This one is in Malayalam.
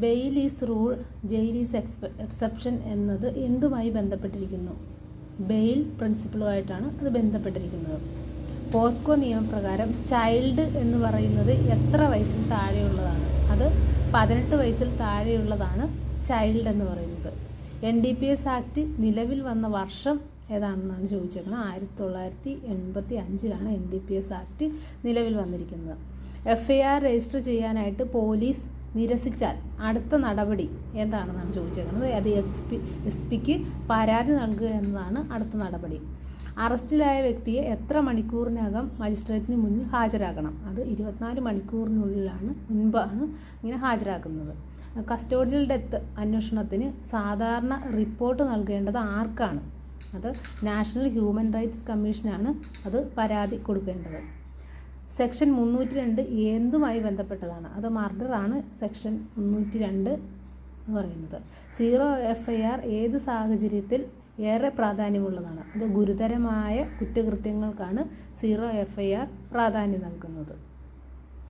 Bail is rule, jail is exception എന്നത് എന്തുമായി ബന്ധപ്പെട്ടിരിക്കുന്നു? ബെയിൽ പ്രിൻസിപ്പിളുമായിട്ടാണ് അത് ബന്ധപ്പെട്ടിരിക്കുന്നത്. പോസ്കോ നിയമപ്രകാരം ചൈൽഡ് എന്ന് പറയുന്നത് എത്ര വയസ്സിൽ താഴെയുള്ളതാണ്? അത് 18 വയസ്സിൽ താഴെയുള്ളതാണ് ചൈൽഡ് എന്ന് പറയുന്നത്. NDPS ആക്ട് നിലവിൽ വന്ന വർഷം ഏതാണെന്നാണ് ചോദിച്ചേക്കുന്നത്. 1985 NDPS ആക്ട് നിലവിൽ വന്നിരിക്കുന്നത്. FIR രജിസ്റ്റർ ചെയ്യാനായിട്ട് പോലീസ് നിരസിച്ചാൽ അടുത്ത നടപടി എന്താണെന്നാണ് ചോദിച്ചേക്കുന്നത്. അത് SP-ക്ക് പരാതി നൽകുക എന്നതാണ് അടുത്ത നടപടി. അറസ്റ്റിലായ വ്യക്തിയെ എത്ര മണിക്കൂറിനകം മജിസ്ട്രേറ്റിന് മുന്നിൽ ഹാജരാക്കണം? അത് 24 മണിക്കൂറിനുള്ളിലാണ് മുൻപാണ് ഇങ്ങനെ ഹാജരാക്കുന്നത്. കസ്റ്റോഡിയൽ ഡെത്ത് അന്വേഷണത്തിന് സാധാരണ റിപ്പോർട്ട് നൽകേണ്ടത് ആർക്കാണ്? അത് നാഷണൽ ഹ്യൂമൻ റൈറ്റ്സ് കമ്മീഷനാണ് അത് പരാതി കൊടുക്കേണ്ടത്. സെക്ഷൻ 302 എന്തുമായി ബന്ധപ്പെട്ടതാണ്? അത് മർഡറാണ് സെക്ഷൻ 302 എന്ന് പറയുന്നത്. 0 FIR ഏത് സാഹചര്യത്തിൽ ഏറെ പ്രാധാന്യമുള്ളതാണ്? അത് ഗുരുതരമായ കുറ്റകൃത്യങ്ങൾക്കാണ് 0 FIR പ്രാധാന്യം നൽകുന്നത്.